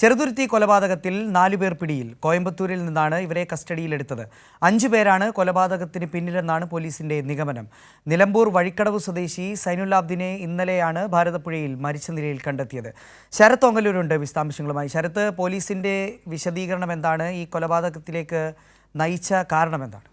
ചെറുതുരുത്തി കൊലപാതകത്തിൽ 4 പേർ പിടിയിൽ. കോയമ്പത്തൂരിൽ നിന്നാണ് ഇവരെ കസ്റ്റഡിയിലെടുത്തത്. 5 പേരാണ് കൊലപാതകത്തിന് പിന്നിലെന്നാണ് പോലീസിന്റെ നിഗമനം. നിലമ്പൂർ വഴിക്കടവ് സ്വദേശി സൈനുലാബ്ദിനെ ഇന്നലെയാണ് ഭാരതപ്പുഴയിൽ മരിച്ച നിലയിൽ കണ്ടെത്തിയത്. ശരത് ഓങ്ങല്ലൂരുണ്ട് വിശദാംശങ്ങളുമായി. ശരത്ത്, പോലീസിന്റെ വിശദീകരണം എന്താണ്? ഈ കൊലപാതകത്തിലേക്ക് നയിച്ച കാരണം എന്താണ്?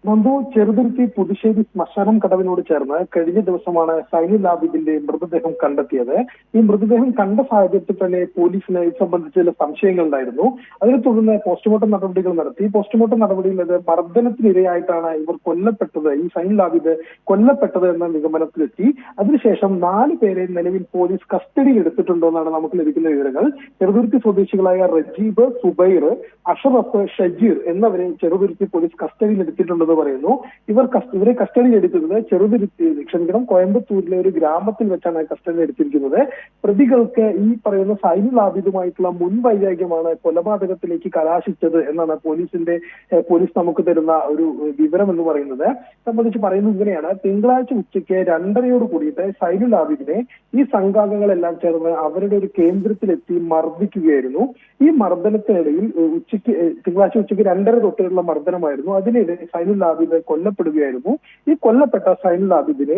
നന്ദു, ചെറുതുരുത്തി പുതുശ്ശേരി ശ്മശാനം കടവിനോട് ചേർന്ന് കഴിഞ്ഞ ദിവസമാണ് സൈനുലാബിദിന്റെ മൃതദേഹം കണ്ടെത്തിയത്. ഈ മൃതദേഹം കണ്ട സാഹചര്യത്തിൽ തന്നെ പോലീസിന് ഇത് സംബന്ധിച്ച് ചില സംശയങ്ങൾ ഉണ്ടായിരുന്നു. അതിനെ തുടർന്ന് പോസ്റ്റ്മോർട്ടം നടപടികൾ നടത്തി. പോസ്റ്റ്മോർട്ടം നടപടിയിൽ അത് മർദ്ദനത്തിനിരയായിട്ടാണ് ഇവർ കൊല്ലപ്പെട്ടത്, ഈ സൈനുലാബിദ് കൊല്ലപ്പെട്ടത് എന്ന നിഗമനത്തിലെത്തി. അതിനുശേഷം 4 പേരെ നിലവിൽ പോലീസ് കസ്റ്റഡിയിൽ എടുത്തിട്ടുണ്ടോ എന്നാണ് നമുക്ക് ലഭിക്കുന്ന വിവരങ്ങൾ. ചെറുതുരുത്തി സ്വദേശികളായ റജീബ്, സുബൈർ, അഷറഫ്, ഷജീർ എന്നിവരെ ചെറുതുരുത്തി പോലീസ് കസ്റ്റഡിയിൽ എടുത്തിട്ടുണ്ടെന്ന് പറയുന്നു. ഇവരെ കസ്റ്റഡിയിൽ എടുക്കുന്നത് കോയമ്പത്തൂരിലെ ഒരു ഗ്രാമത്തിൽ വെച്ചാണ് കസ്റ്റഡിയിൽ എടുത്തിരിക്കുന്നത്. പ്രതികൾക്ക് ഈ പറയുന്ന സൈനുലാബിദുമായിട്ടുള്ള മുൻവൈരാഗ്യമാണ് കൊലപാതകത്തിലേക്ക് കലാശിച്ചത് എന്നാണ് പോലീസ് നമുക്ക് തരുന്ന ഒരു വിവരം എന്ന് പറയുന്നത്. സംബന്ധിച്ച് പറയുന്നത് ഇങ്ങനെയാണ്: തിങ്കളാഴ്ച ഉച്ചയ്ക്ക് 2:30 കൂടിയിട്ട് സൈനുലാബിദിനെ ഈ സംഘാംഗങ്ങളെല്ലാം ചേർന്ന് അവരുടെ ഒരു കേന്ദ്രത്തിലെത്തി മർദ്ദിക്കുകയായിരുന്നു. ഈ മർദ്ദനത്തിനിടയിൽ തിങ്കളാഴ്ച ഉച്ചയ്ക്ക് 2:30 തൊട്ടുള്ള മർദ്ദനമായിരുന്നു. അതിനിടെ സൈനുലാബിദ് കൊല്ലപ്പെടുകയായിരുന്നു. ഈ കൊല്ലപ്പെട്ട സൈനുലാബിദിന്റെ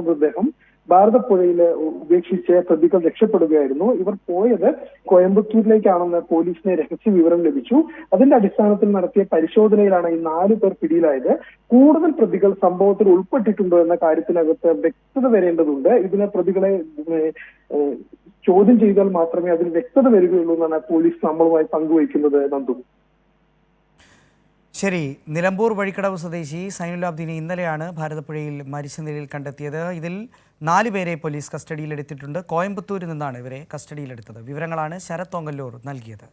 മൃതദേഹം ഭാരതപ്പുഴയിൽ ഉപേക്ഷിച്ച് പ്രതികൾ രക്ഷപ്പെടുകയായിരുന്നു. ഇവർ പോയത് കോയമ്പത്തൂരിലേക്കാണെന്ന് പോലീസിന് രഹസ്യ വിവരം ലഭിച്ചു. അതിന്റെ അടിസ്ഥാനത്തിൽ നടത്തിയ പരിശോധനയിലാണ് ഈ 4 പേർ പിടിയിലായത്. കൂടുതൽ പ്രതികൾ സംഭവത്തിൽ ഉൾപ്പെട്ടിട്ടുണ്ടോ എന്ന കാര്യത്തിനകത്ത് വ്യക്തത വരേണ്ടതുണ്ട്. ഇതിനെ പ്രതികളെ ചോദ്യം ചെയ്താൽ മാത്രമേ അതിന് വ്യക്തത വരികയുള്ളൂ എന്നാണ് പോലീസ് നമ്മളുമായി പങ്കുവയ്ക്കുന്നത്. നന്ദു, ശരി. നിലമ്പൂർ വഴിക്കടവ് സ്വദേശി സൈനുലാബ്ദിനെ ഇന്നലെയാണ് ഭാരതപ്പുഴയിൽ മരിച്ച നിലയിൽ കണ്ടെത്തിയത്. ഇതിൽ 4 പേരെ പോലീസ് കസ്റ്റഡിയിലെടുത്തിട്ടുണ്ട്. കോയമ്പത്തൂരിൽ നിന്നാണ് ഇവരെ കസ്റ്റഡിയിലെടുത്തത്. വിവരങ്ങളാണ് ശരത് ഓങ്ങല്ലൂർ നൽകിയത്.